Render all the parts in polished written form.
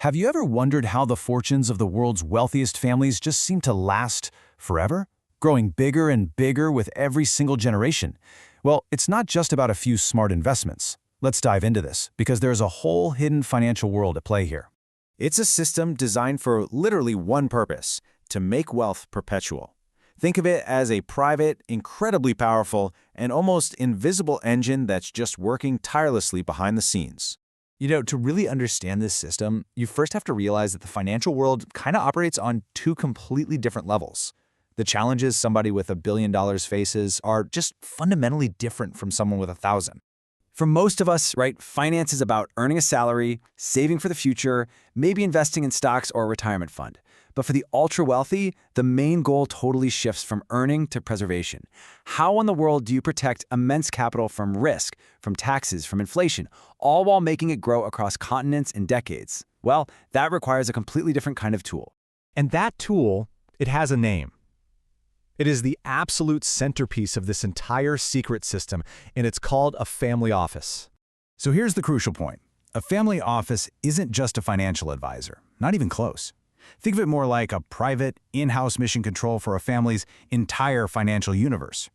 Have you ever wondered how the fortunes of the world's wealthiest families just seem to last forever, growing bigger and bigger with every single generation? Well, it's not just about a few smart investments. Let's dive into this, because there's a whole hidden financial world at play here. It's a system designed for literally one purpose: to make wealth perpetual. Think of it as a private, incredibly powerful, and almost invisible engine that's just working tirelessly behind the scenes. To really understand this system, you first have to realize that the financial world kind of operates on two completely different levels. The challenges somebody with $1 billion faces are just fundamentally different from someone with 1,000. For most of us, right, finance is about earning a salary, saving for the future, maybe investing in stocks or a retirement fund. But for the ultra-wealthy, the main goal totally shifts from earning to preservation. How in the world do you protect immense capital from risk, from taxes, from inflation, all while making it grow across continents and decades? Well, that requires a completely different kind of tool. And that tool, it has a name. It is the absolute centerpiece of this entire secret system, and it's called a family office. So here's the crucial point. A family office isn't just a financial advisor, not even close. Think of it more like a private, in-house mission control for a family's entire financial universe.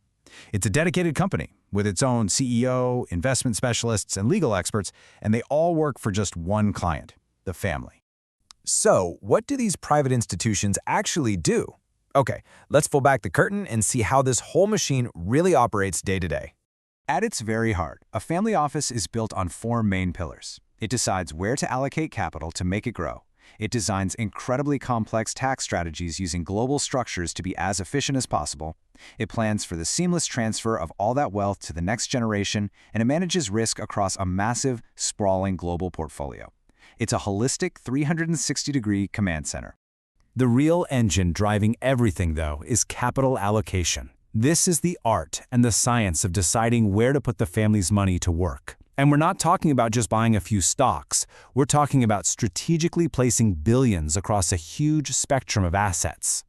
It's a dedicated company with its own CEO, investment specialists, and legal experts, and they all work for just one client, the family. So, what do these private institutions actually do? Okay, let's pull back the curtain and see how this whole machine really operates day to day. At its very heart, a family office is built on four main pillars. It decides where to allocate capital to make it grow. It designs incredibly complex tax strategies using global structures to be as efficient as possible. It plans for the seamless transfer of all that wealth to the next generation, and it manages risk across a massive, sprawling global portfolio. It's a holistic 360-degree command center. The real engine driving everything, though, is capital allocation. This is the art and the science of deciding where to put the family's money to work. And we're not talking about just buying a few stocks. We're talking about strategically placing billions across a huge spectrum of assets.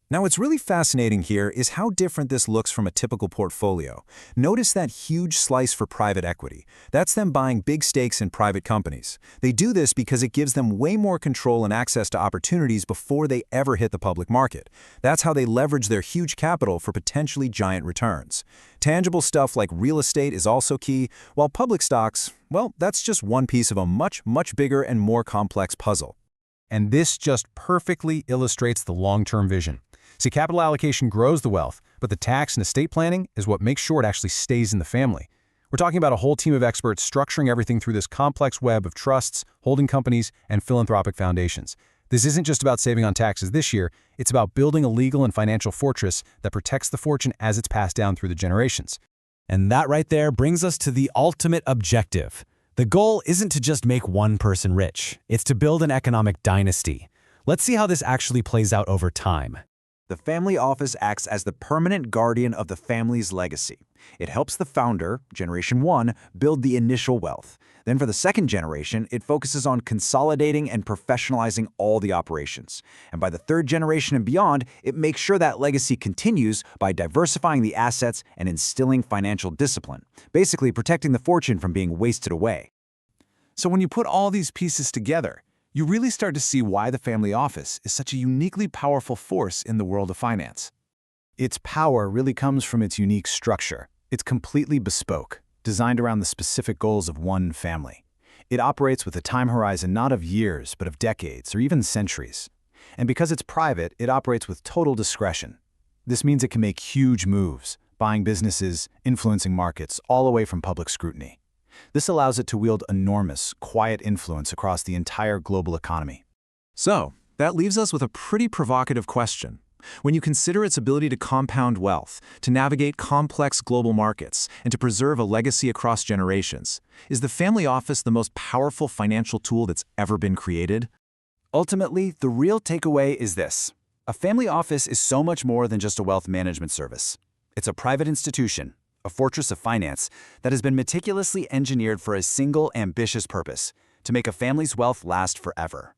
Now, what's really fascinating here is how different this looks from a typical portfolio. Notice that huge slice for private equity. That's them buying big stakes in private companies. They do this because it gives them way more control and access to opportunities before they ever hit the public market. That's how they leverage their huge capital for potentially giant returns. Tangible stuff like real estate is also key, while public stocks, well, that's just one piece of a much, much bigger and more complex puzzle. And this just perfectly illustrates the long-term vision. See, capital allocation grows the wealth, but the tax and estate planning is what makes sure it actually stays in the family. We're talking about a whole team of experts structuring everything through this complex web of trusts, holding companies, and philanthropic foundations. This isn't just about saving on taxes this year, it's about building a legal and financial fortress that protects the fortune as it's passed down through the generations. And that right there brings us to the ultimate objective. The goal isn't to just make one person rich, it's to build an economic dynasty. Let's see how this actually plays out over time. The family office acts as the permanent guardian of the family's legacy. It helps the founder, Generation 1, build the initial wealth. Then for the second generation, it focuses on consolidating and professionalizing all the operations. And by the third generation and beyond, it makes sure that legacy continues by diversifying the assets and instilling financial discipline, basically protecting the fortune from being wasted away. So when you put all these pieces together, you really start to see why the family office is such a uniquely powerful force in the world of finance. Its power really comes from its unique structure. It's completely bespoke, designed around the specific goals of one family. It operates with a time horizon not of years, but of decades or even centuries. And because it's private, it operates with total discretion. This means it can make huge moves, buying businesses, influencing markets, all away from public scrutiny. This allows it to wield enormous, quiet influence across the entire global economy. So, that leaves us with a pretty provocative question. When you consider its ability to compound wealth, to navigate complex global markets, and to preserve a legacy across generations, is the family office the most powerful financial tool that's ever been created? Ultimately, the real takeaway is this. A family office is so much more than just a wealth management service. It's a private institution, a fortress of finance that has been meticulously engineered for a single ambitious purpose: to make a family's wealth last forever.